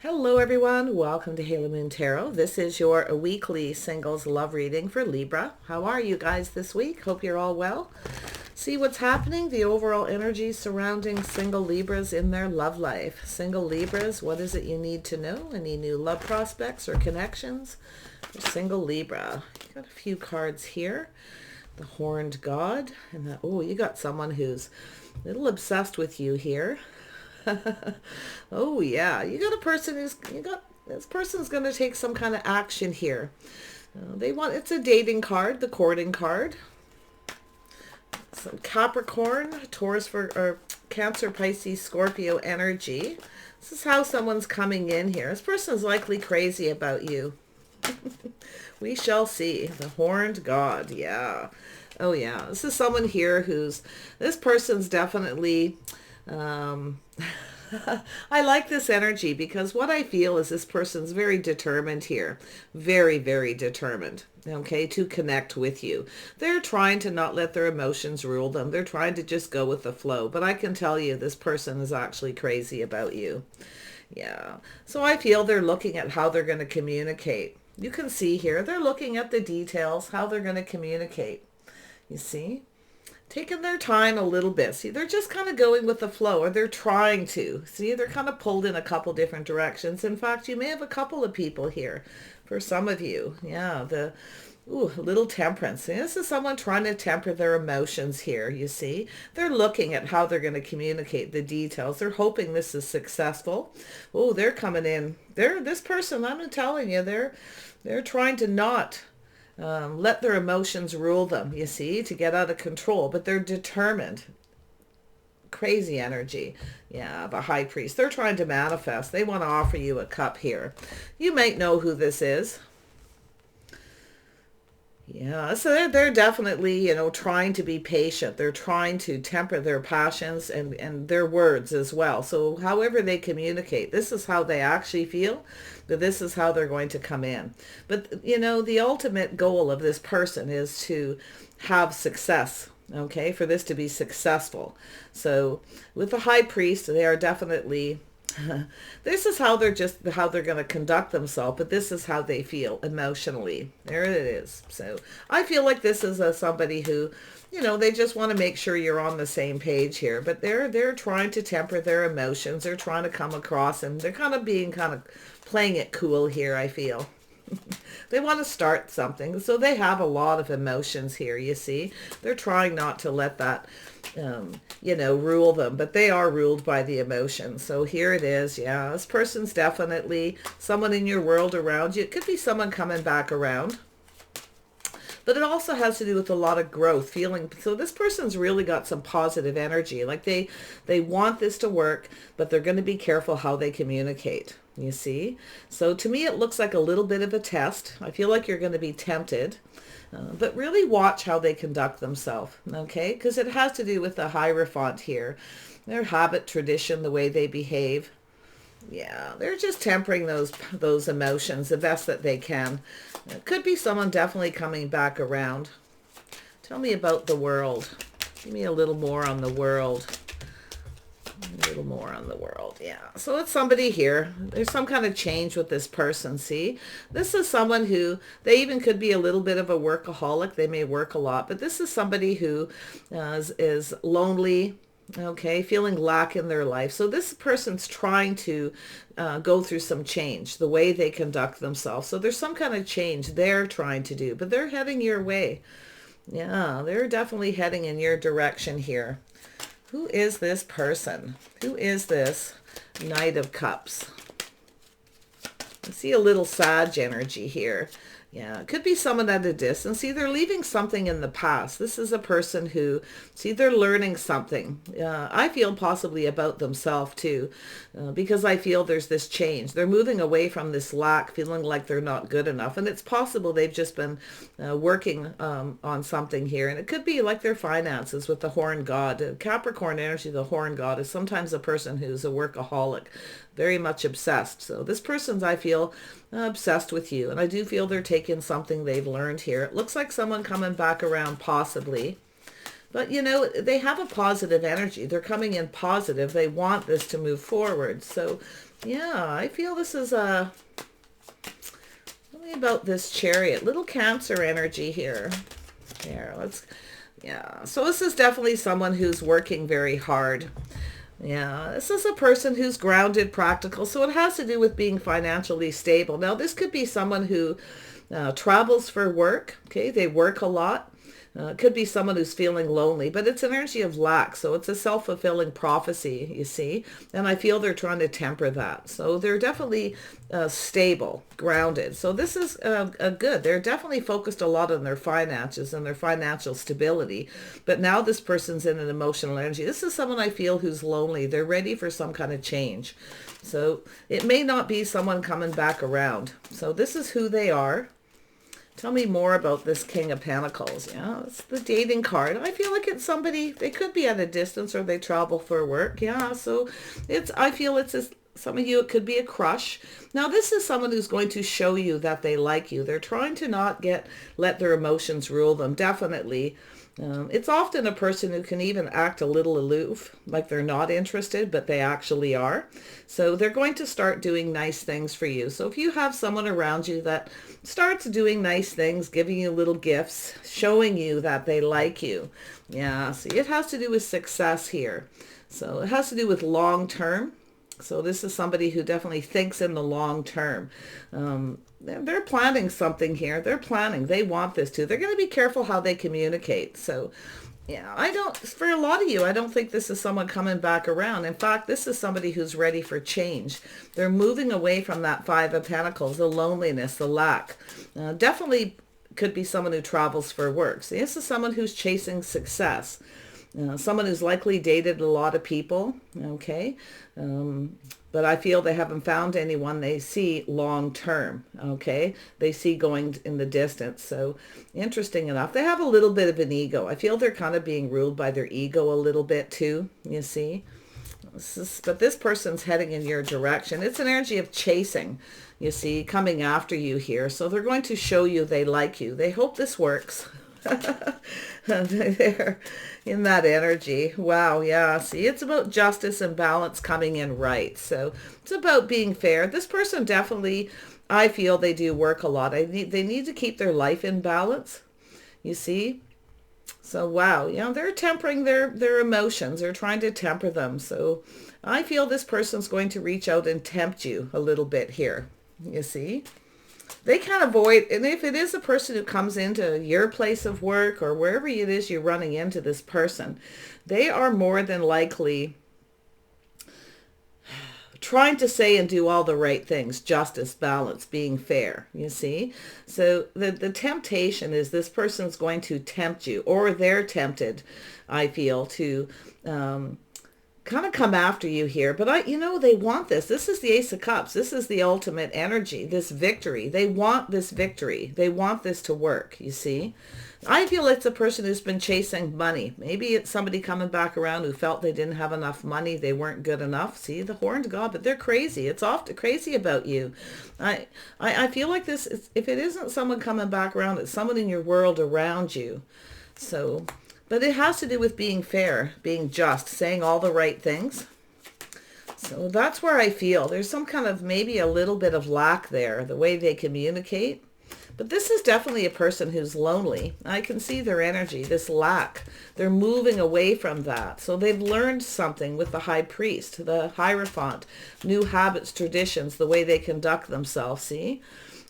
Hello everyone, welcome to Halo Moon Tarot. This is your weekly singles love reading for Libra. How are you guys this week? Hope you're all well. See what's happening, the overall energy surrounding single Libras in their love life. Single Libras, what is it you need to know? Any new love prospects or connections? For single Libra, you got a few cards here. The Horned God, and you got someone who's a little obsessed with you here. Oh yeah, you got a person this person's going to take some kind of action here. It's a dating card, the courting card. Some Capricorn, Taurus or Cancer, Pisces, Scorpio energy. This is how someone's coming in here. This person's likely crazy about you. We shall see. The Horned God, yeah. Oh yeah, this is someone here this person's definitely I like this energy because what I feel is this person's very determined here. Very, very determined, okay, to connect with you. They're trying to not let their emotions rule them. They're trying to just go with the flow. But I can tell you this person is actually crazy about you. Yeah. So I feel they're looking at how they're going to communicate. You can see here, they're looking at the details, how they're going to communicate. You see? Taking their time a little bit. See, they're just kind of going with the flow, or they're trying to. See, they're kind of pulled in a couple different directions. In fact, you may have a couple of people here for some of you. Yeah, little temperance. See, this is someone trying to temper their emotions here, you see. They're looking at how they're going to communicate the details. They're hoping this is successful. Oh, they're coming in. This person, I'm telling you, they're trying to not let their emotions rule them, you see, to get out of control. But they're determined. Crazy energy. Yeah, the high priest. They're trying to manifest. They want to offer you a cup here. You might know who this is. Yeah, so they're definitely, trying to be patient. They're trying to temper their passions and their words as well. So however they communicate, this is how they actually feel, but this is how they're going to come in. But, the ultimate goal of this person is to have success, okay, for this to be successful. So with the high priest, they are definitely this is how they're going to conduct themselves, but this is how they feel emotionally. There it is. So I feel like this is somebody who, they just want to make sure you're on the same page here, but they're trying to temper their emotions. They're trying to come across, and they're kind of playing it cool here, I feel. They want to start something, so they have a lot of emotions here, you see. They're trying not to let that, rule them, but they are ruled by the emotions. So here it is, yeah. This person's definitely someone in your world around you. It could be someone coming back around. But it also has to do with a lot of growth, feeling. So this person's really got some positive energy. Like they want this to work, but they're going to be careful how they communicate. You see? So to me, it looks like a little bit of a test. I feel like you're going to be tempted. But really watch how they conduct themselves, okay? Because it has to do with the Hierophant here. Their habit, tradition, the way they behave. Yeah, they're just tempering those emotions the best that they can. It could be someone definitely coming back around. Tell me about the world. Give me a little more on the world. A little more on the world. Yeah. So it's somebody here. There's some kind of change with this person. See, this is someone who, they even could be a little bit of a workaholic. They may work a lot, but this is somebody who is lonely, okay, feeling lack in their life. So this person's trying to go through some change, the way they conduct themselves. So there's some kind of change they're trying to do, but they're heading your way. Yeah, they're definitely heading in your direction here. Who is this person? Who is this Knight of Cups? I see a little Sag energy here. Yeah, it could be someone at a distance. See, they're leaving something in the past. This is a person who, see, they're learning something. I feel possibly about themselves too, because I feel there's this change. They're moving away from this lack, feeling like they're not good enough. And it's possible they've just been working on something here. And it could be like their finances with the Horned God. Capricorn energy, the Horned God, is sometimes a person who's a workaholic, very much obsessed. So this person's, I feel, obsessed with you. And I do feel they're taking something they've learned here. It looks like someone coming back around possibly. But, they have a positive energy. They're coming in positive. They want this to move forward. So Yeah, I feel this is a... Tell me about this Chariot. Little Cancer energy here. There, let's... Yeah, so this is definitely someone who's working very hard. Yeah, this is a person who's grounded, practical, so it has to do with being financially stable. Now, this could be someone who travels for work, okay? They work a lot. It could be someone who's feeling lonely, but it's an energy of lack, so it's a self-fulfilling prophecy, you see, and I feel they're trying to temper that. So they're definitely stable, grounded. So this is a good. They're definitely focused a lot on their finances and their financial stability, but now this person's in an emotional energy. This is someone I feel who's lonely. They're ready for some kind of change. So it may not be someone coming back around. So this is who they are. Tell me more about this King of Pentacles. Yeah, it's the dating card. I feel like it's somebody, they could be at a distance or they travel for work. Yeah, so I feel some of you, it could be a crush. Now, this is someone who's going to show you that they like you. They're trying to not let their emotions rule them, definitely. It's often a person who can even act a little aloof, like they're not interested, but they actually are. So they're going to start doing nice things for you. So if you have someone around you that starts doing nice things, giving you little gifts, showing you that they like you. Yeah, see, it has to do with success here. So it has to do with long term. So this is somebody who definitely thinks in the long term. They're planning something here. They're planning. They want this too. They're going to be careful how they communicate. So, yeah, for a lot of you, I don't think this is someone coming back around. In fact, this is somebody who's ready for change. They're moving away from that Five of Pentacles, the loneliness, the lack. Definitely could be someone who travels for work. So this is someone who's chasing success. Someone who's likely dated a lot of people, okay? But I feel they haven't found anyone they see long term, okay? They see going in the distance. So interesting enough, they have a little bit of an ego. I feel they're kind of being ruled by their ego a little bit too, you see? But this person's heading in your direction. It's an energy of chasing, you see, coming after you here. So they're going to show you they like you. They hope this works. They're in that energy. Wow, yeah. See, it's about justice and balance coming in right. So it's about being fair. This person definitely, I feel they do work a lot. They need to keep their life in balance, you see. So wow, they're tempering their emotions. They're trying to temper them. So I feel this person's going to reach out and tempt you a little bit here, you see. They can't avoid, and if it is a person who comes into your place of work or wherever it is you're running into this person, they are more than likely trying to say and do all the right things, justice, balance, being fair, you see. So the temptation is this person's going to tempt you, or they're tempted, I feel, to kind of come after you here. But they want this. This is the Ace of Cups. This is the ultimate energy, this victory. They want this victory. They want this to work, you see. I feel it's a person who's been chasing money. Maybe it's somebody coming back around who felt they didn't have enough money. They weren't good enough. See, the horned god, but they're crazy. It's often crazy about you. I feel like this, if it isn't someone coming back around, it's someone in your world around you. So... But it has to do with being fair, being just, saying all the right things. So that's where I feel there's some kind of maybe a little bit of lack there, the way they communicate. But this is definitely a person who's lonely. I can see their energy, this lack. They're moving away from that. So they've learned something with the High Priest, the Hierophant, new habits, traditions, the way they conduct themselves, see?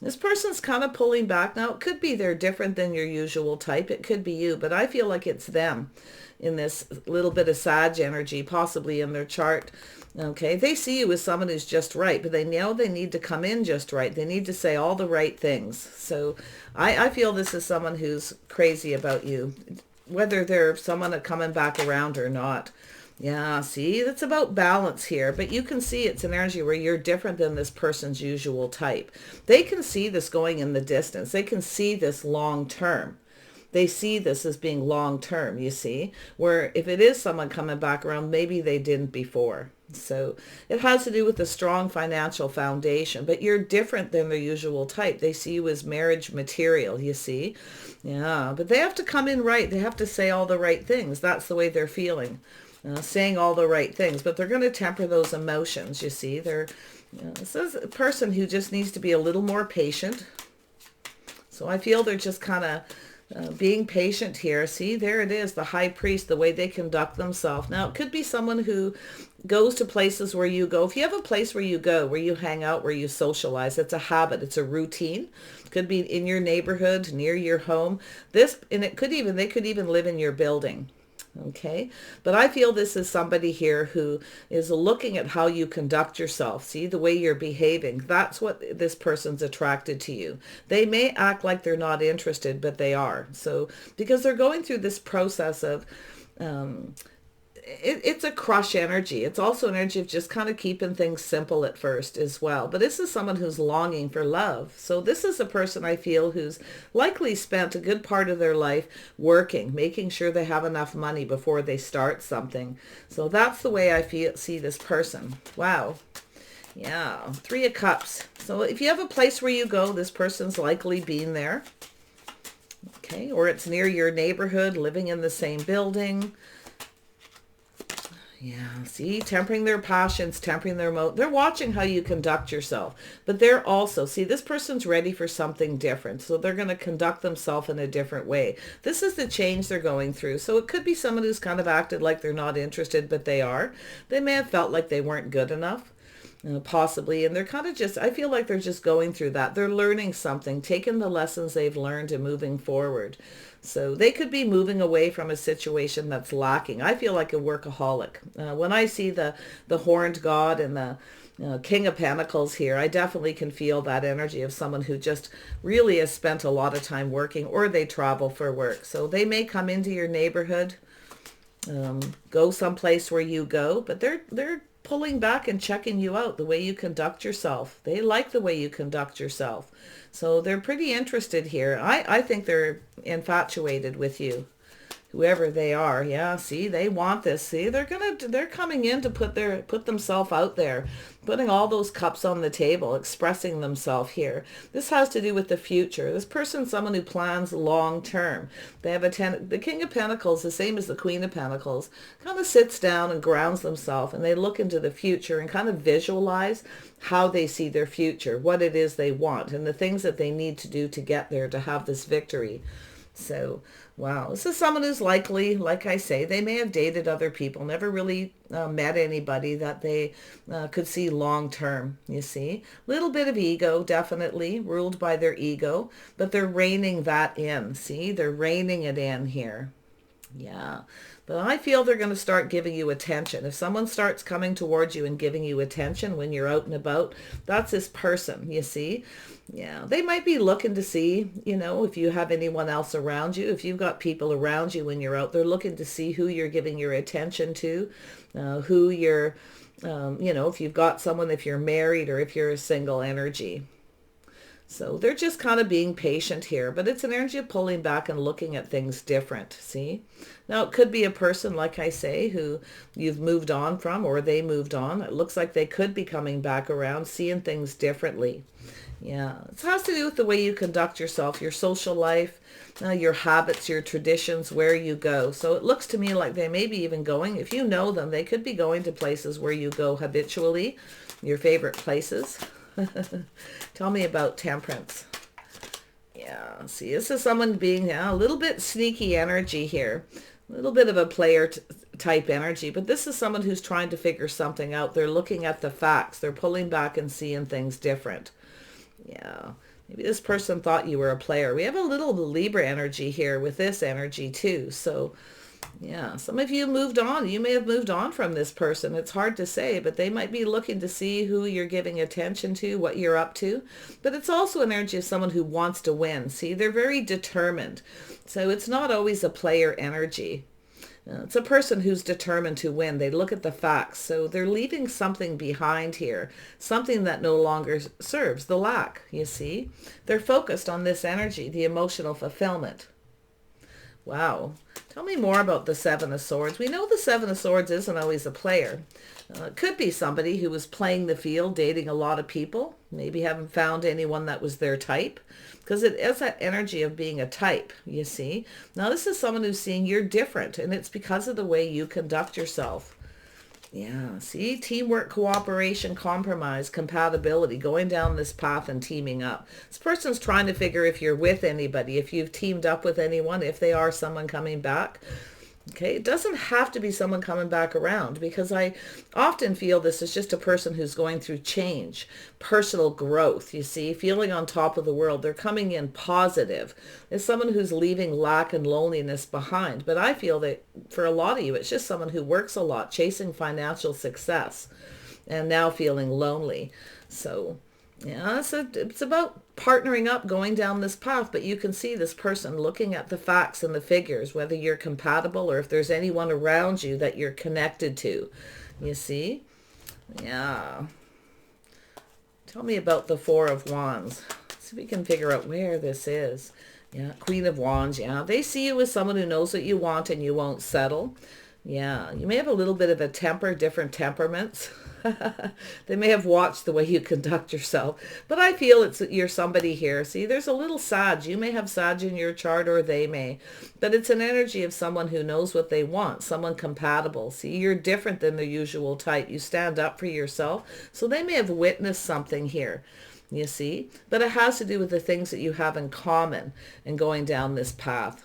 This person's kind of pulling back. Now, it could be they're different than your usual type. It could be you, but I feel like it's them in this little bit of Sag energy, possibly in their chart. Okay, they see you as someone who's just right, but they know they need to come in just right. They need to say all the right things. So I feel this is someone who's crazy about you, whether they're someone coming back around or not. Yeah, see, it's about balance here, but you can see it's an energy where you're different than this person's usual type. They can see this going in the distance. They can see this long term. They see this as being long term, you see, where if it is someone coming back around, maybe they didn't before. So it has to do with a strong financial foundation, but you're different than their usual type. They see you as marriage material, you see. Yeah, but they have to come in right. They have to say all the right things. That's the way they're feeling. Saying all the right things, but they're going to temper those emotions, you see. They're Yeah, this is a person who just needs to be a little more patient. So I feel they're just kind of being patient here. See, there it is, the high priest, the way they conduct themselves. Now, it could be someone who goes to places where you go. If you have a place where you go, where you hang out, where you socialize, it's a habit, it's a routine. Could be in your neighborhood, near your home. And it could even, they could even live in your building. Okay, but I feel this is somebody here who is looking at how you conduct yourself. See, the way you're behaving. That's what this person's attracted to you. They may act like they're not interested, but they are. So, because they're going through this process of, it's a crush energy. It's also an energy of just kind of keeping things simple at first as well. But this is someone who's longing for love. So this is a person I feel who's likely spent a good part of their life working, making sure they have enough money before they start something. So that's the way I see this person. Wow. Yeah. 3 of Cups. So if you have a place where you go, this person's likely been there. Okay. Or it's near your neighborhood, living in the same building. Yeah, see, tempering their passions, tempering their they're watching how you conduct yourself. But they're also, see, this person's ready for something different. So they're going to conduct themselves in a different way. This is the change they're going through. So it could be someone who's kind of acted like they're not interested, but they are. They may have felt like they weren't good enough. Possibly, and they're kind of just, I feel like they're just going through that. They're learning something, taking the lessons they've learned and moving forward. So they could be moving away from a situation that's lacking. I feel like a workaholic. When I see the horned god and the King of Pentacles here, I definitely can feel that energy of someone who just really has spent a lot of time working, or they travel for work. So they may come into your neighborhood, go someplace where you go, but they're pulling back and checking you out, the way you conduct yourself. They like the way you conduct yourself. So they're pretty interested here. I think they're infatuated with you, whoever they are. Yeah, see, they want this. See, they're coming in to put themselves out there, putting all those cups on the table, expressing themselves here. This has to do with the future. This person's someone who plans long term. They have the King of Pentacles, the same as the Queen of Pentacles, kind of sits down and grounds themselves, and they look into the future and kind of visualize how they see their future, what it is they want, and the things that they need to do to get there, to have this victory. So, wow, this is someone who's likely, like I say, they may have dated other people, never really met anybody that they could see long term, you see. Little bit of ego, definitely, ruled by their ego, but they're reining that in, see? They're reining it in here. Yeah, but I feel they're going to start giving you attention. If someone starts coming towards you and giving you attention when you're out and about, that's this person, you see. Yeah, they might be looking to see, if you have anyone else around you. If you've got people around you when you're out, they're looking to see who you're giving your attention to, who you're, if you've got someone, if you're married or if you're a single energy. So they're just kind of being patient here, but it's an energy of pulling back and looking at things different, see? Now, it could be a person, like I say, who you've moved on from, or they moved on. It looks like they could be coming back around, seeing things differently. Yeah, it has to do with the way you conduct yourself, your social life, your habits, your traditions, where you go. So it looks to me like they may be even going, if you know them, they could be going to places where you go habitually, your favorite places. Tell me about Temperance. Yeah, see, this is someone being a little bit sneaky energy here. A little bit of a player type energy, but this is someone who's trying to figure something out. They're looking at the facts. They're pulling back and seeing things different. Yeah, maybe this person thought you were a player. We have a little Libra energy here with this energy too. So yeah, some of you moved on. You may have moved on from this person. It's hard to say, but they might be looking to see who you're giving attention to, what you're up to. But it's also an energy of someone who wants to win. See, they're very determined. So it's not always a player energy. It's a person who's determined to win. They look at the facts. So they're leaving something behind here, something that no longer serves, the lack, you see. They're focused on this energy, the emotional fulfillment. Wow. Tell me more about the Seven of Swords. We know the Seven of Swords isn't always a player. It could be somebody who was playing the field, dating a lot of people, maybe haven't found anyone that was their type, because it is that energy of being a type, you see. Now this is someone who's seeing you're different, and it's because of the way you conduct yourself. Yeah, see, teamwork, cooperation, compromise, compatibility, going down this path and teaming up. This person's trying to figure if you're with anybody, if you've teamed up with anyone, if they are someone coming back. Okay, it doesn't have to be someone coming back around, because I often feel this is just a person who's going through change, personal growth, you see, feeling on top of the world. They're coming in positive. It's someone who's leaving lack and loneliness behind. But I feel that for a lot of you, it's just someone who works a lot, chasing financial success, and now feeling lonely. So yeah, it's about partnering up, going down this path, but you can see this person looking at the facts and the figures, whether you're compatible or if there's anyone around you that you're connected to. You see? Yeah. Tell me about the Four of Wands. See if we can figure out where this is. Yeah, Queen of Wands. Yeah, they see you as someone who knows what you want and you won't settle. Yeah, you may have a little bit of a temper, different temperaments. They may have watched the way you conduct yourself, but I feel you're somebody here. See, there's a little Sag. You may have Sag in your chart, or they may, but it's an energy of someone who knows what they want, someone compatible. See, you're different than the usual type. You stand up for yourself, so they may have witnessed something here. You see, but it has to do with the things that you have in common and going down this path.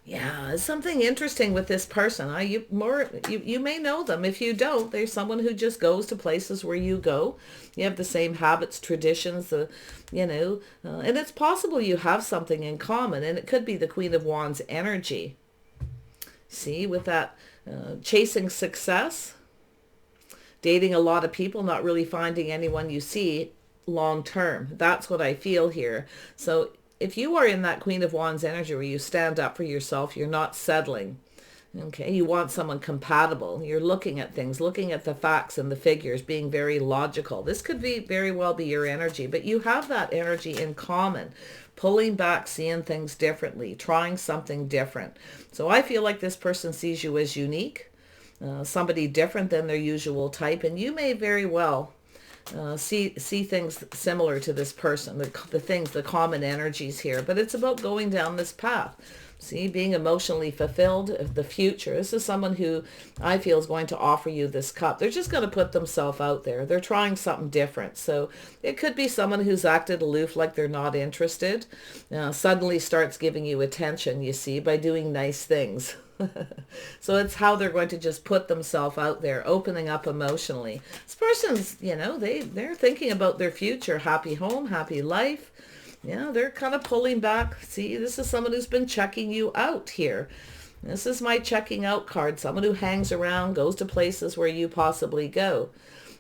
Yeah, there's something interesting with this person. You may know them. If you don't, there's someone who just goes to places where you go. You have the same habits, traditions, and it's possible you have something in common, and it could be the Queen of Wands energy. See, with that chasing success, dating a lot of people, not really finding anyone you see long term. That's what I feel here. So if you are in that Queen of Wands energy where you stand up for yourself, you're not settling. Okay, you want someone compatible. You're looking at things, looking at the facts and the figures, being very logical. This could be very well be your energy, but you have that energy in common, pulling back, seeing things differently, trying something different. So I feel like this person sees you as unique, somebody different than their usual type, and you may very well see things similar to this person, the common energies here. But it's about going down this path. See, being emotionally fulfilled, the future. This is someone who I feel is going to offer you this cup. They're just going to put themselves out there. They're trying something different. So it could be someone who's acted aloof, like they're not interested, suddenly starts giving you attention, you see, by doing nice things. So it's how they're going to just put themselves out there, opening up emotionally. This person's, they're thinking about their future, happy home, happy life. Yeah, they're kind of pulling back. See, this is someone who's been checking you out here. This is my checking out card. Someone who hangs around, goes to places where you possibly go.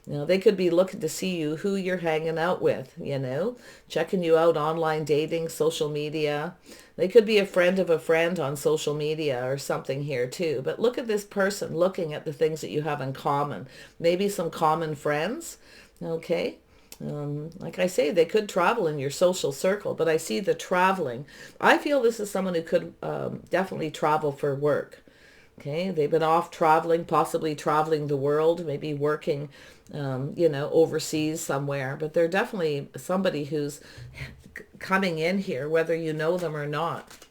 They could be looking to see you, who you're hanging out with, checking you out, online dating, social media. They could be a friend of a friend on social media or something here too. But look at this person looking at the things that you have in common. Maybe some common friends, okay? Like I say, they could travel in your social circle, but I see the traveling. I feel this is someone who could definitely travel for work. Okay, they've been off traveling, possibly traveling the world, maybe working, overseas somewhere. But they're definitely somebody who's coming in here, whether you know them or not.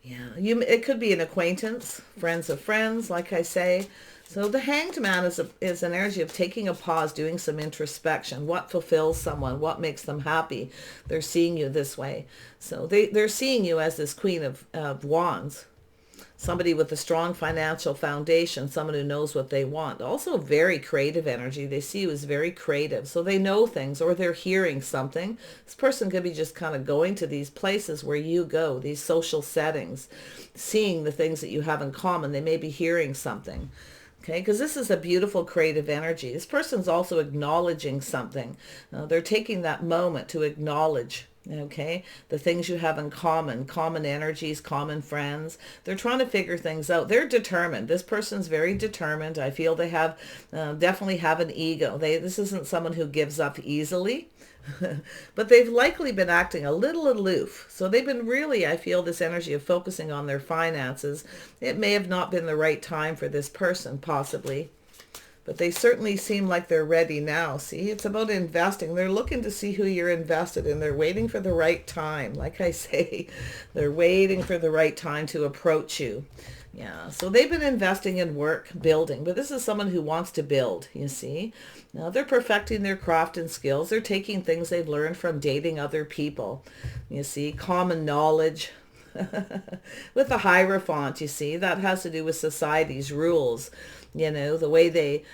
Yeah, it could be an acquaintance, friends of friends, like I say. So the Hanged Man is an energy of taking a pause, doing some introspection. What fulfills someone? What makes them happy? They're seeing you this way. So they're seeing you as this Queen of Wands. Somebody with a strong financial foundation, someone who knows what they want. Also very creative energy. They see you as very creative. So they know things, or they're hearing something. This person could be just kind of going to these places where you go, these social settings, seeing the things that you have in common. They may be hearing something. Okay, because this is a beautiful creative energy. This person's also acknowledging something. They're taking that moment to acknowledge, okay, the things you have in common energies, common friends. They're trying to figure things out. They're determined. This person's very determined. I feel they have definitely have an ego. This isn't someone who gives up easily. But they've likely been acting a little aloof. So they've been really, I feel, this energy of focusing on their finances. It may have not been the right time for this person, possibly. But they certainly seem like they're ready now. See, it's about investing. They're looking to see who you're invested in. They're waiting for the right time. Like I say, they're waiting for the right time to approach you. Yeah, so they've been investing in work, building, but this is someone who wants to build, you see. Now they're perfecting their craft and skills. They're taking things they've learned from dating other people. You see, common knowledge. With the Hierophant, you see, that has to do with society's rules, you know, the way they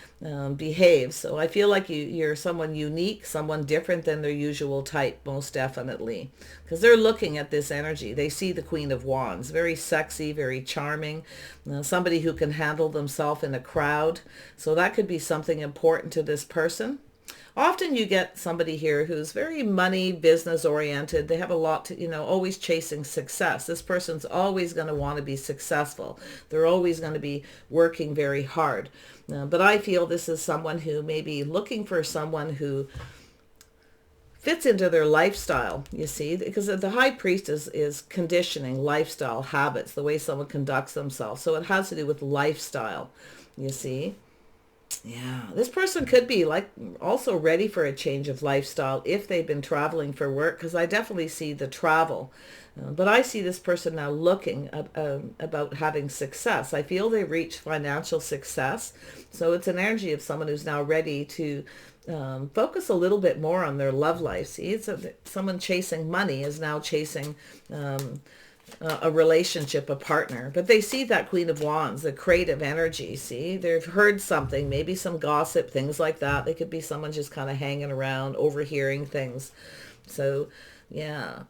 behave. So I feel like you're someone unique, someone different than their usual type, most definitely. Because they're looking at this energy. They see the Queen of Wands, very sexy, very charming, somebody who can handle themselves in a crowd. So that could be something important to this person. Often you get somebody here who's very money, business oriented. They have a lot to, you know, always chasing success. This person's always going to want to be successful. They're always going to be working very hard. But I feel this is someone who may be looking for someone who fits into their lifestyle, you see, because the High Priest is conditioning, lifestyle, habits, the way someone conducts themselves. So it has to do with lifestyle, you see. Yeah, this person could be like also ready for a change of lifestyle if they've been traveling for work, because I definitely see the travel. But I see this person now looking about having success. I feel they've reached financial success. So it's an energy of someone who's now ready to focus a little bit more on their love life. See, it's someone chasing money is now chasing a relationship, a partner, but they see that Queen of Wands, the creative energy. See, they've heard something, maybe some gossip, things like that. They could be someone just kind of hanging around, overhearing things. So yeah,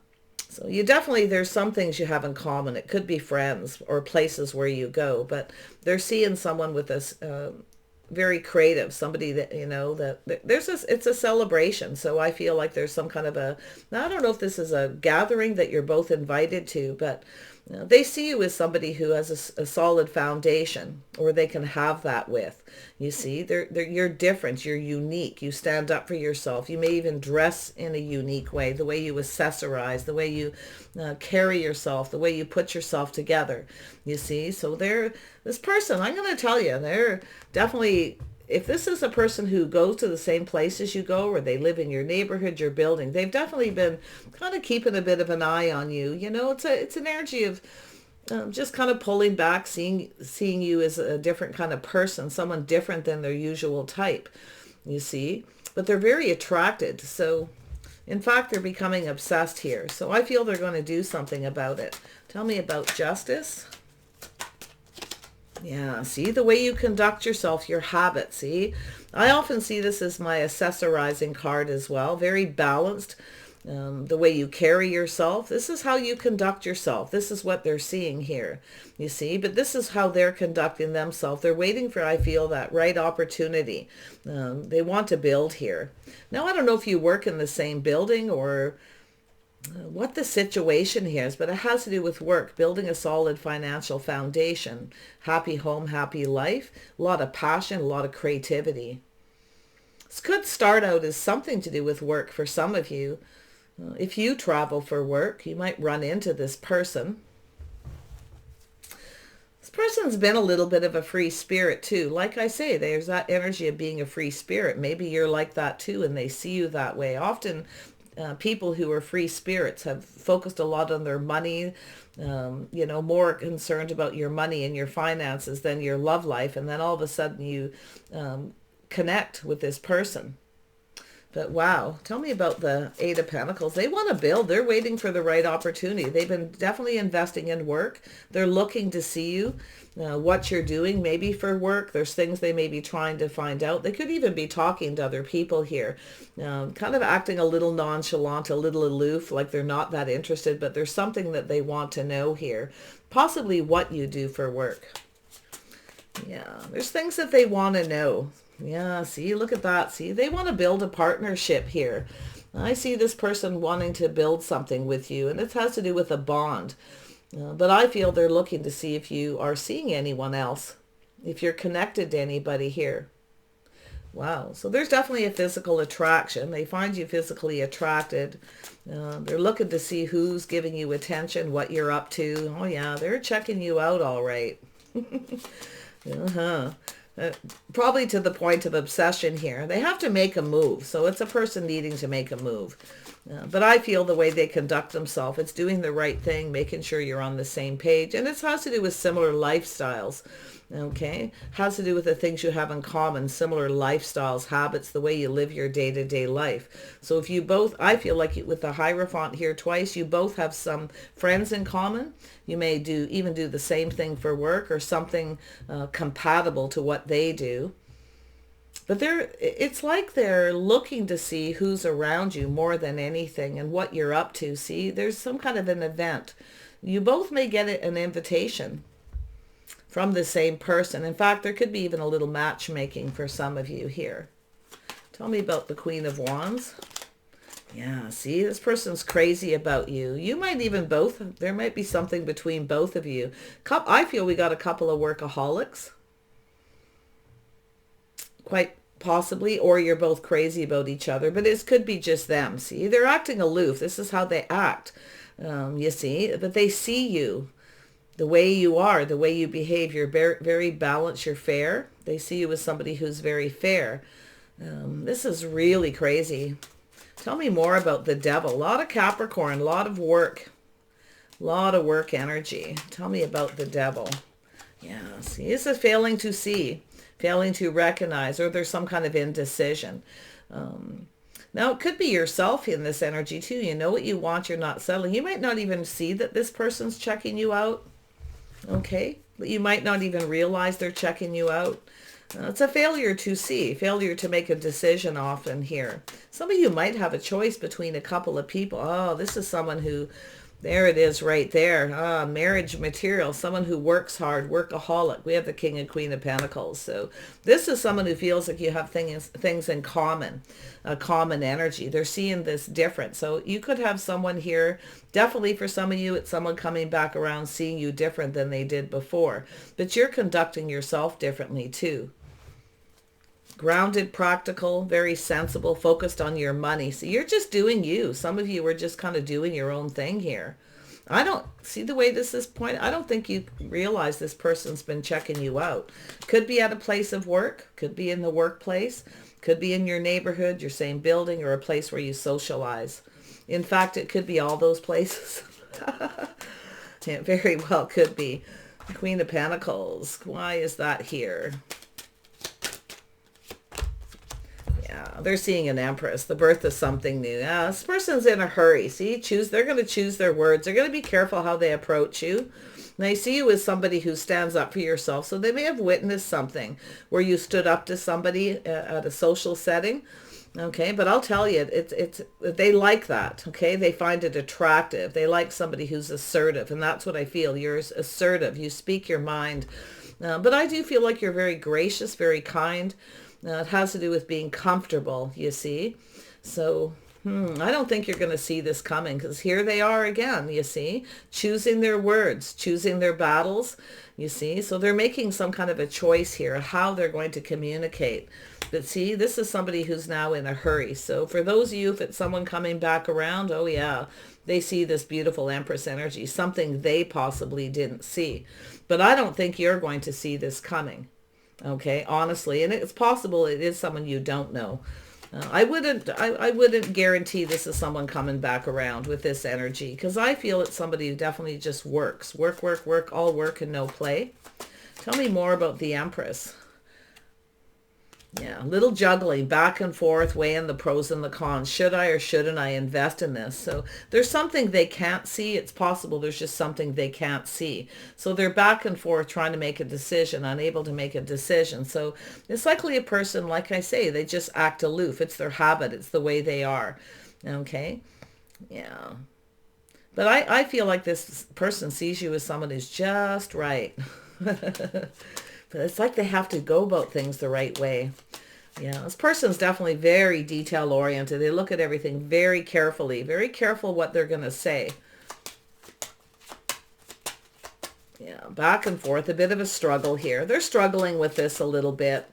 so you definitely, there's some things you have in common. It could be friends or places where you go, but they're seeing someone with this very creative, somebody that, you know, that there's this, it's a celebration. So I feel like there's some kind of I don't know if this is a gathering that you're both invited to, but they see you as somebody who has a solid foundation, or they can have that with. You see, you're different, you're unique, you stand up for yourself. You may even dress in a unique way, the way you accessorize, the way you carry yourself, the way you put yourself together. You see, so this person, I'm going to tell you, they're definitely, if this is a person who goes to the same places you go, or they live in your neighborhood, your building, they've definitely been kind of keeping a bit of an eye on you. You know, it's an energy of just kind of pulling back, seeing you as a different kind of person, someone different than their usual type, you see. But they're very attracted. So, in fact, they're becoming obsessed here. So I feel they're going to do something about it. Tell me about justice. Yeah, see, the way you conduct yourself, your habits, see? I often see this as my accessorizing card as well. Very balanced. The way you carry yourself. This is how you conduct yourself. This is what they're seeing here, you see? But this is how they're conducting themselves. They're waiting for, I feel, that right opportunity. They want to build here. Now, I don't know if you work in the same building or what the situation here is, but it has to do with work, building a solid financial foundation, happy home, happy life, a lot of passion, a lot of creativity. This could start out as something to do with work for some of you. If you travel for work, you might run into this person. This person's been a little bit of a free spirit too. Like I say, there's that energy of being a free spirit. Maybe you're like that too, and they see you that way. Often people who are free spirits have focused a lot on their money, you know, more concerned about your money and your finances than your love life. And then all of a sudden you connect with this person. But wow, tell me about the Eight of Pentacles. They want to build. They're waiting for the right opportunity. They've been definitely investing in work. They're looking to see you, what you're doing, maybe for work. There's things they may be trying to find out. They could even be talking to other people here, kind of acting a little nonchalant, a little aloof, like they're not that interested, but there's something that they want to know here, possibly what you do for work. Yeah, there's things that they want to know. Yeah, see, look at that. See, they want to build a partnership here. I see this person wanting to build something with you, and it has to do with a bond. But I feel they're looking to see if you are seeing anyone else, if you're connected to anybody here. Wow, so there's definitely a physical attraction. They find you physically attracted. They're looking to see who's giving you attention, what you're up to. Oh yeah, they're checking you out all right. Uh-huh. Probably to the point of obsession here. They have to make a move. So it's a person needing to make a move. But I feel the way they conduct themselves, it's doing the right thing, making sure you're on the same page. And it has to do with similar lifestyles. Okay, has to do with the things you have in common, similar lifestyles, habits, the way you live your day-to-day life. So if you both, I feel like with the Hierophant here twice, you both have some friends in common. You may even do the same thing for work or something compatible to what they do. But it's like they're looking to see who's around you more than anything and what you're up to. See, there's some kind of an event. You both may get an invitation from the same person. In fact, there could be even a little matchmaking for some of you here. Tell me about the Queen of Wands. Yeah, see, this person's crazy about you. You might even both, there might be something between both of you. I feel we got a couple of workaholics. Quite possibly, or you're both crazy about each other, but it could be just them. See, they're acting aloof. This is how they act, you see, but they see you. The way you are, the way you behave, you're very, very balanced, you're fair. They see you as somebody who's very fair. This is really crazy. Tell me more about the Devil. A lot of Capricorn, a lot of work energy. Tell me about the Devil. Yeah, see, this is failing to see, failing to recognize, or there's some kind of indecision. Now, it could be yourself in this energy too. You know what you want, you're not settling. You might not even see that this person's checking you out. Okay, but you might not even realize they're checking you out. It's a failure to see, failure to make a decision often here. Some of you might have a choice between a couple of people. Oh, this is someone who, there it is right there. Marriage material, someone who works hard, workaholic. We have the King and Queen of Pentacles. So this is someone who feels like you have things in common, a common energy. They're seeing this different. So you could have someone here, definitely for some of you, it's someone coming back around seeing you different than they did before. But you're conducting yourself differently too. Grounded, practical, very sensible, focused on your money. So you're just doing you. Some of you are just kind of doing your own thing here. I don't see the way this is pointed. I don't think you realize this person's been checking you out. Could be at a place of work, could be in the workplace, could be in your neighborhood, your same building, or a place where you socialize. In fact, it could be all those places. It very well could be. Queen of Pentacles. Why is that here? They're seeing an Empress, the birth of something new. This person's in a hurry. See, they're going to choose their words. They're going to be careful how they approach you. They see you as somebody who stands up for yourself. So they may have witnessed something where you stood up to somebody at a social setting. Okay, but I'll tell you, they like that. Okay, they find it attractive. They like somebody who's assertive, and that's what I feel. You're assertive. You speak your mind. But I do feel like you're very gracious, very kind. It has to do with being comfortable, you see. So I don't think you're going to see this coming, because here they are again, you see, choosing their words, choosing their battles, you see. So they're making some kind of a choice here, how they're going to communicate. But see, this is somebody who's now in a hurry. So for those of you, if it's someone coming back around, oh yeah, they see this beautiful Empress energy, something they possibly didn't see. But I don't think you're going to see this coming. Okay, honestly, and it's possible it is someone you don't know. I wouldn't guarantee this is someone coming back around with this energy, because I feel it's somebody who definitely just works. Work, all work and no play. Tell me more about the Empress. Yeah, little juggling back and forth, weighing the pros and the cons. Should I or shouldn't I invest in this? So there's something they can't see. It's possible there's just something they can't see. So they're back and forth trying to make a decision, unable to make a decision. So it's likely a person, like I say, they just act aloof. It's their habit. It's the way they are. Okay? Yeah. But I feel like this person sees you as someone who's just right. But it's like they have to go about things the right way. Yeah, this person's definitely very detail oriented. They look at everything very carefully, very careful what they're going to say. Yeah, back and forth, a bit of a struggle here. They're struggling with this a little bit.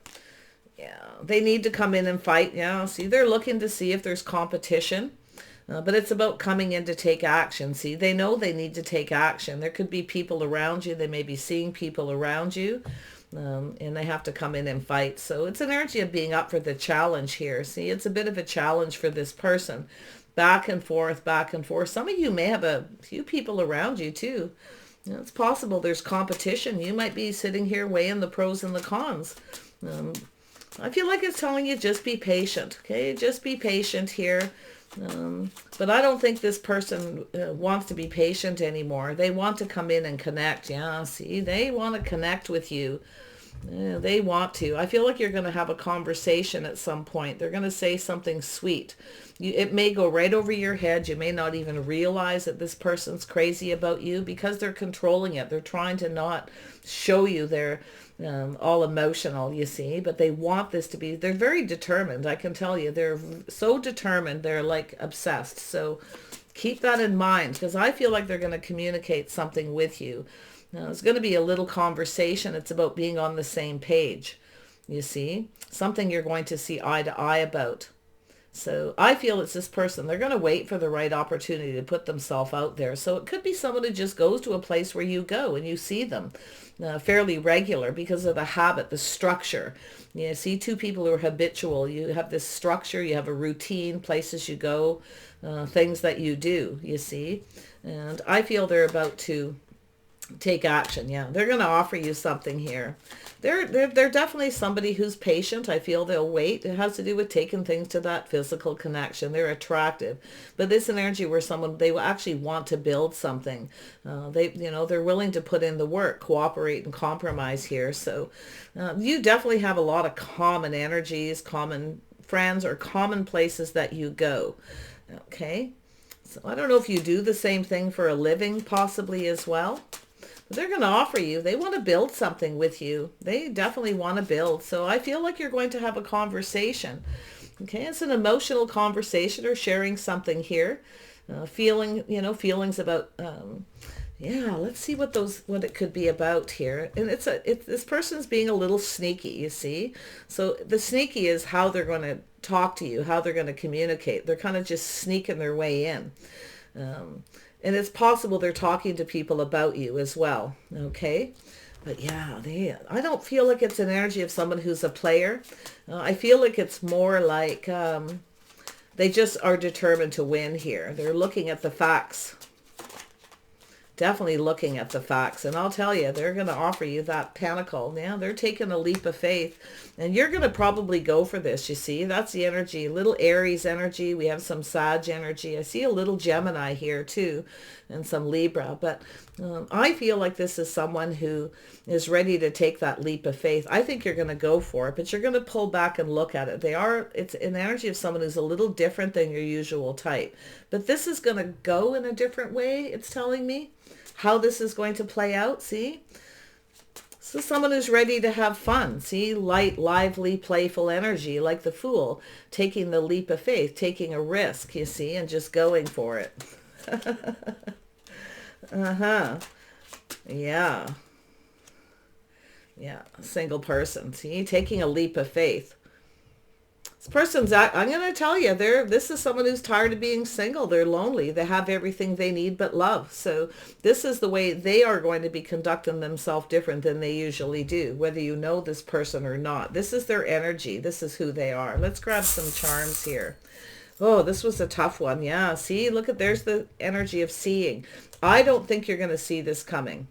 Yeah, they need to come in and fight. Yeah, see, they're looking to see if there's competition. But it's about coming in to take action. See, they know they need to take action. There could be people around you. They may be seeing people around you. and they have to come in and fight. So it's an energy of being up for the challenge here. See, it's a bit of a challenge for this person. Back and forth, back and forth. Some of you may have a few people around you too. You know, it's possible there's competition. You might be sitting here weighing the pros and the cons. I feel like it's telling you just be patient, okay? Just be patient here. But I don't think this person wants to be patient anymore. They want to come in and connect. Yeah, see, they want to connect with you. They want to. I feel like you're going to have a conversation at some point. They're going to say something sweet. It may go right over your head. You may not even realize that this person's crazy about you because they're controlling it. They're trying to not show you they're all emotional, you see, but they want this to be, they're very determined. I can tell you, they're so determined. They're like obsessed. So keep that in mind, because I feel like they're going to communicate something with you. Now, it's going to be a little conversation. It's about being on the same page, you see, something you're going to see eye to eye about. So I feel it's this person. They're going to wait for the right opportunity to put themselves out there. So it could be someone who just goes to a place where you go and you see them fairly regular because of the habit, the structure. You see two people who are habitual. You have this structure. You have a routine, places you go, things that you do, you see. And I feel they're about to take action. Yeah, they're going to offer you something here. They're definitely somebody who's patient. I feel they'll wait. It has to do with taking things to that physical connection. They're attractive, but this energy where someone, they will actually want to build something. They're willing to put in the work, cooperate and compromise here. So you definitely have a lot of common energies, common friends, or common places that you go. Okay. So I don't know if you do the same thing for a living, possibly as well. They're going to offer you, they want to build something with you. They definitely want to build. So I feel like you're going to have a conversation. Okay, it's an emotional conversation or sharing something here. Feelings about, let's see what it could be about here. And this person's being a little sneaky, you see. So the sneaky is how they're going to talk to you, how they're going to communicate. They're kind of just sneaking their way in. And it's possible they're talking to people about you as well, okay? But yeah, I don't feel like it's an energy of someone who's a player. I feel like it's more like they just are determined to win here. They're looking at the facts. Definitely looking at the facts. And I'll tell you, they're going to offer you that pentacle. Yeah, they're taking a leap of faith. And you're going to probably go for this, you see. That's the energy. Little Aries energy. We have some Sag energy. I see a little Gemini here too. And some Libra. But I feel like this is someone who is ready to take that leap of faith. I think you're going to go for it. But you're going to pull back and look at it. It's an energy of someone who's a little different than your usual type. But this is going to go in a different way, it's telling me. How this is going to play out, see? So someone who's ready to have fun, see? Light, lively, playful energy, like the Fool, taking the leap of faith, taking a risk, you see, and just going for it. Yeah. Yeah, a single person, see? Taking a leap of faith. This person's, I'm going to tell you, this is someone who's tired of being single. They're lonely. They have everything they need but love. So this is the way they are going to be conducting themselves different than they usually do, whether you know this person or not. This is their energy. This is who they are. Let's grab some charms here. Oh, this was a tough one. Yeah, see, look there's the energy of seeing. I don't think you're going to see this coming.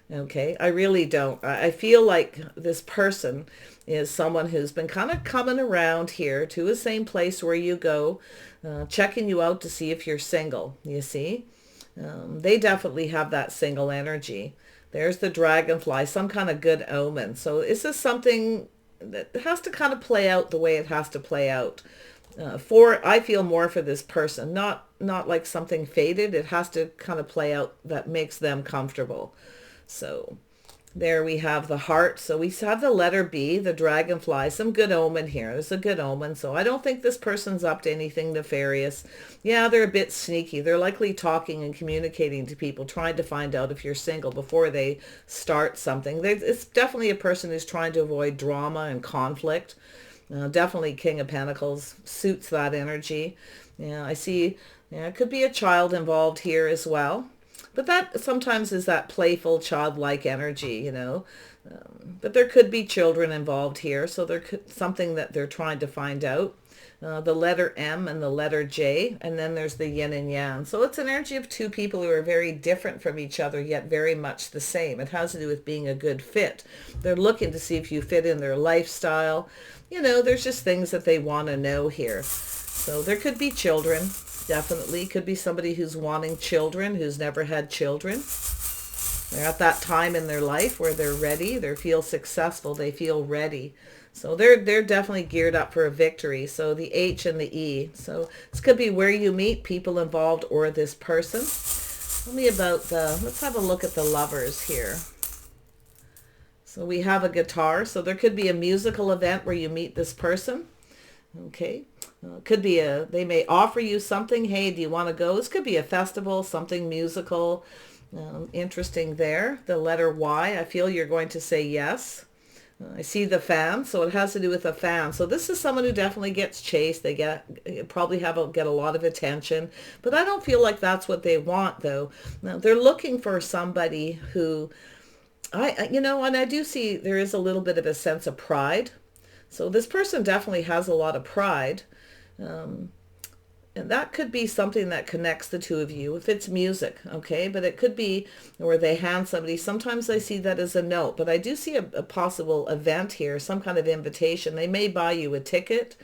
Okay, I really don't. I feel like this person is someone who's been kind of coming around here to the same place where you go, checking you out to see if you're single, you see. They definitely have that single energy. There's the dragonfly, some kind of good omen. So this is something that has to kind of play out the way it has to play out. I feel more for this person, not like something fated. It has to kind of play out that makes them comfortable. So there we have the heart. So we have the letter B, the dragonfly, some good omen here. There's a good omen. So I don't think this person's up to anything nefarious. Yeah, they're a bit sneaky. They're likely talking and communicating to people, trying to find out if you're single before they start something. It's definitely a person who's trying to avoid drama and conflict. Definitely King of Pentacles suits that energy. Yeah, I see. Yeah, it could be a child involved here as well. But that sometimes is that playful, childlike energy, you know. But there could be children involved here, so there could something that they're trying to find out. The letter M and the letter J, and then there's the yin and yang. So it's an energy of two people who are very different from each other, yet very much the same. It has to do with being a good fit. They're looking to see if you fit in their lifestyle. You know, there's just things that they want to know here. So there could be children, definitely. Could be somebody who's wanting children, who's never had children. They're at that time in their life where they're ready, they feel successful, they feel ready. So they're definitely geared up for a victory. So the H and the E. So this could be where you meet, people involved, or this person. Tell me about let's have a look at the lovers here. So we have a guitar. So there could be a musical event where you meet this person. Okay. Could be they may offer you something. Hey, do you want to go? This could be a festival, something musical. Interesting there. The letter Y. I feel you're going to say yes. I see the fan, so it has to do with a fan. So this is someone who definitely gets chased. They probably get a lot of attention, but I don't feel like that's what they want, though. Now, they're looking for somebody who, and I do see there is a little bit of a sense of pride. So this person definitely has a lot of pride. And that could be something that connects the two of you, if it's music, okay? But it could be where they hand somebody. Sometimes I see that as a note, but I do see a possible event here, some kind of invitation. They may buy you a ticket.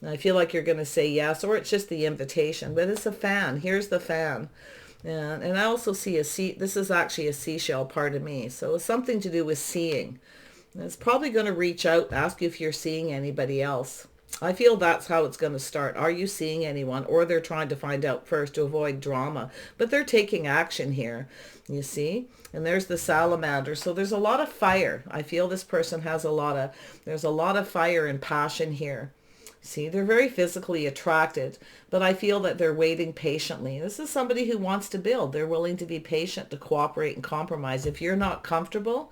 I feel like you're going to say yes, or it's just the invitation, but it's a fan. Here's the fan. And I also see this is actually a seashell, pardon me. So it's something to do with seeing. And it's probably going to reach out, ask you if you're seeing anybody else. I feel that's how it's going to start. Are you seeing anyone? Or they're trying to find out first to avoid drama. But they're taking action here, you see? And there's the salamander. So there's a lot of fire. I feel this person has there's a lot of fire and passion here. See, they're very physically attracted, but I feel that they're waiting patiently. This is somebody who wants to build. They're willing to be patient, to cooperate and compromise. If you're not comfortable,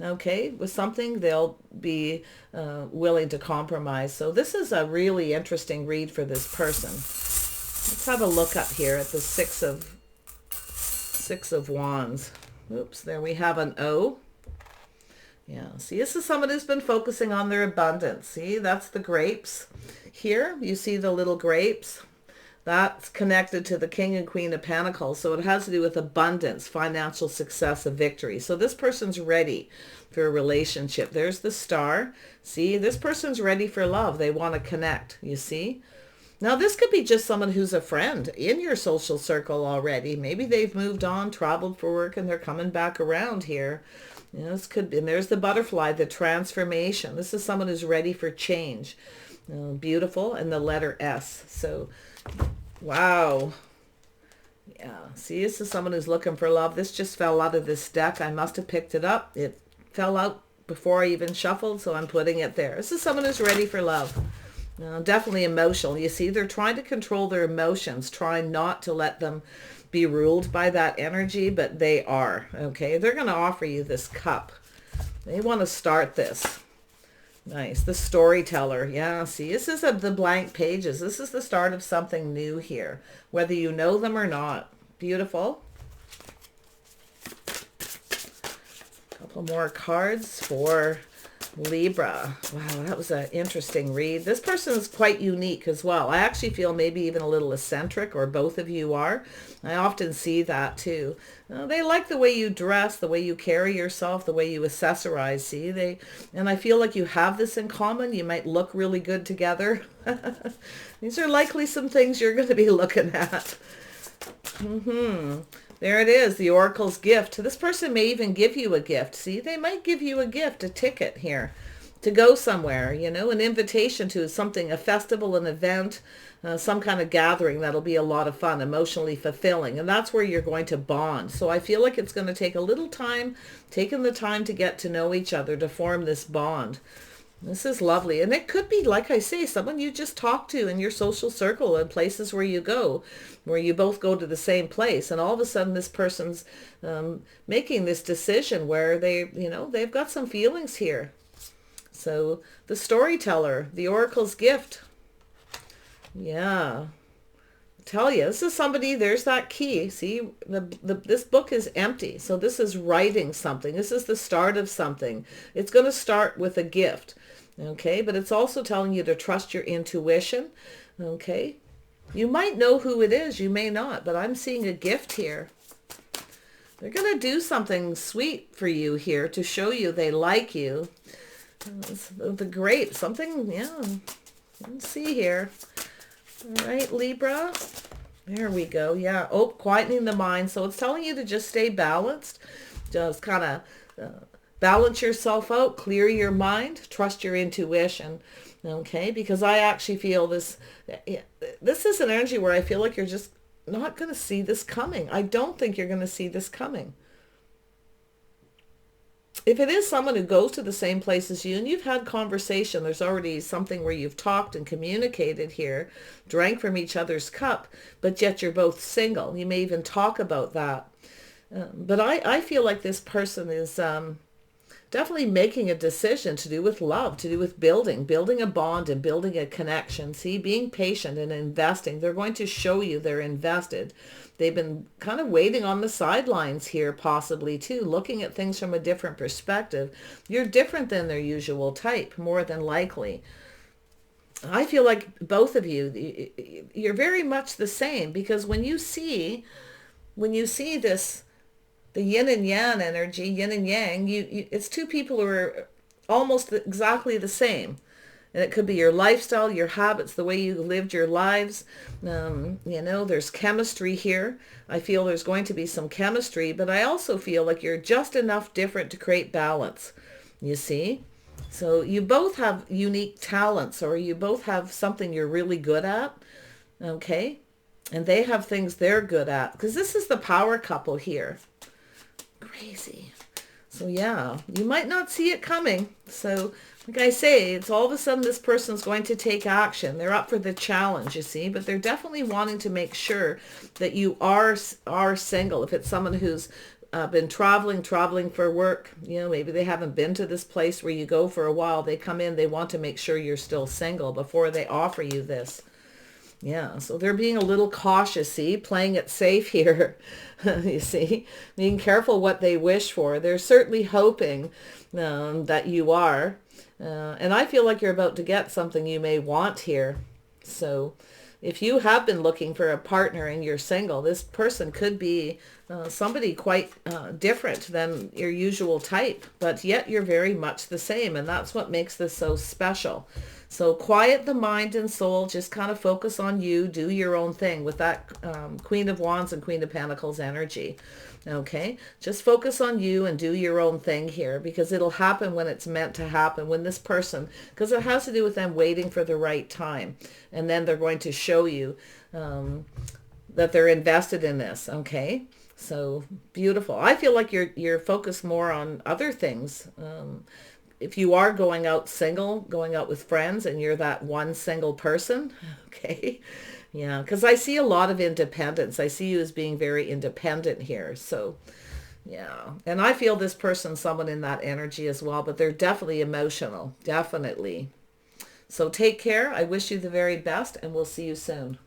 okay, with something, they'll be willing to compromise. So this is a really interesting read for this person. Let's have a look up here at the Six of Wands. Oops, there we have an O. Yeah, see, this is someone who's been focusing on their abundance. See, that's the grapes. Here, you see the little grapes. That's connected to the King and Queen of Pentacles. So it has to do with abundance, financial success, a victory. So this person's ready for a relationship. There's the star. See, this person's ready for love. They want to connect, you see. Now, this could be just someone who's a friend in your social circle already. Maybe they've moved on, traveled for work, and they're coming back around here. You know, this could be, and there's the butterfly, the transformation. This is someone who's ready for change. Beautiful. And the letter S. So, wow. Yeah. See, this is someone who's looking for love. This just fell out of this deck. I must have picked it up. It fell out before I even shuffled, so I'm putting it there. This is someone who's ready for love. Definitely emotional. You see, they're trying to control their emotions, trying not to let them be ruled by that energy, but they are, okay? They're going to offer you this cup. They want to start this. Nice. The storyteller. Yeah, see, this is the blank pages. This is the start of something new here, whether you know them or not. Beautiful. A couple more cards for Libra. Wow, that was an interesting read. This person is quite unique as well. I actually feel maybe even a little eccentric, or both of you are. I often see that too. They like the way you dress, the way you carry yourself, the way you accessorize. See, and I feel like you have this in common. You might look really good together. These are likely some things you're going to be looking at. There it is, the Oracle's gift. This person may even give you a gift. See, they might give you a gift, a ticket here to go somewhere, you know, an invitation to something, a festival, an event, some kind of gathering that'll be a lot of fun, emotionally fulfilling. And that's where you're going to bond. So I feel like it's going to take a little time, taking the time to get to know each other, to form this bond. This is lovely. And it could be, like I say, someone you just talk to in your social circle and places where you go, where you both go to the same place. And all of a sudden this person's making this decision where they've got some feelings here. So the storyteller, the Oracle's gift. Yeah. tell you, this is somebody, there's that key. See, this book is empty. So this is writing something. This is the start of something. It's going to start with a gift. Okay, but it's also telling you to trust your intuition. Okay, you might know who it is, you may not, but I'm seeing a gift here. They're going to do something sweet for you here to show you they like you. The great, something, yeah, let's see here. All right, Libra. There we go. Yeah. Oh, quietening the mind. So it's telling you to just stay balanced. Just kind of balance yourself out, clear your mind, trust your intuition. Okay, because I actually feel this is an energy where I feel like you're just not going to see this coming. I don't think you're going to see this coming. If it is someone who goes to the same place as you and you've had conversation, there's already something where you've talked and communicated here, drank from each other's cup, but yet you're both single. You may even talk about that. But I feel like this person is definitely making a decision to do with love, to do with building a bond and building a connection. See, being patient and investing. They're going to show you they're invested. They've been kind of waiting on the sidelines here, possibly too, looking at things from a different perspective. You're different than their usual type, more than likely. I feel like both of you, you're very much the same, because when you see this, the yin and yang energy, yin and yang, it's two people who are almost exactly the same. And it could be your lifestyle, your habits, the way you lived your lives. There's chemistry here. I feel there's going to be some chemistry, but I also feel like you're just enough different to create balance. You see? So you both have unique talents, or you both have something you're really good at. Okay? And they have things they're good at. Because this is the power couple here. Crazy. So yeah, you might not see it coming. So like I say, it's all of a sudden this person's going to take action. They're up for the challenge, you see, but they're definitely wanting to make sure that you are single. If it's someone who's been traveling for work, maybe they haven't been to this place where you go for a while. They come in, they want to make sure you're still single before they offer you this. Yeah, so they're being a little cautious, see, playing it safe here, you see, being careful what they wish for. They're certainly hoping that you are, and I feel like you're about to get something you may want here. So if you have been looking for a partner and you're single, this person could be somebody quite different than your usual type, but yet you're very much the same, and that's what makes this so special. So quiet the mind and soul, just kind of focus on you, do your own thing with that Queen of Wands and Queen of Pentacles energy. Okay, just focus on you and do your own thing here, because it'll happen when it's meant to happen, when this person, because it has to do with them waiting for the right time, and then they're going to show you that they're invested in this. Okay, so beautiful. I feel like you're focused more on other things. If you are going out single, going out with friends, and you're that one single person, okay, yeah, because I see a lot of independence. I see you as being very independent here. So, yeah, and I feel this person's someone in that energy as well, but they're definitely emotional, definitely. So take care. I wish you the very best, and we'll see you soon.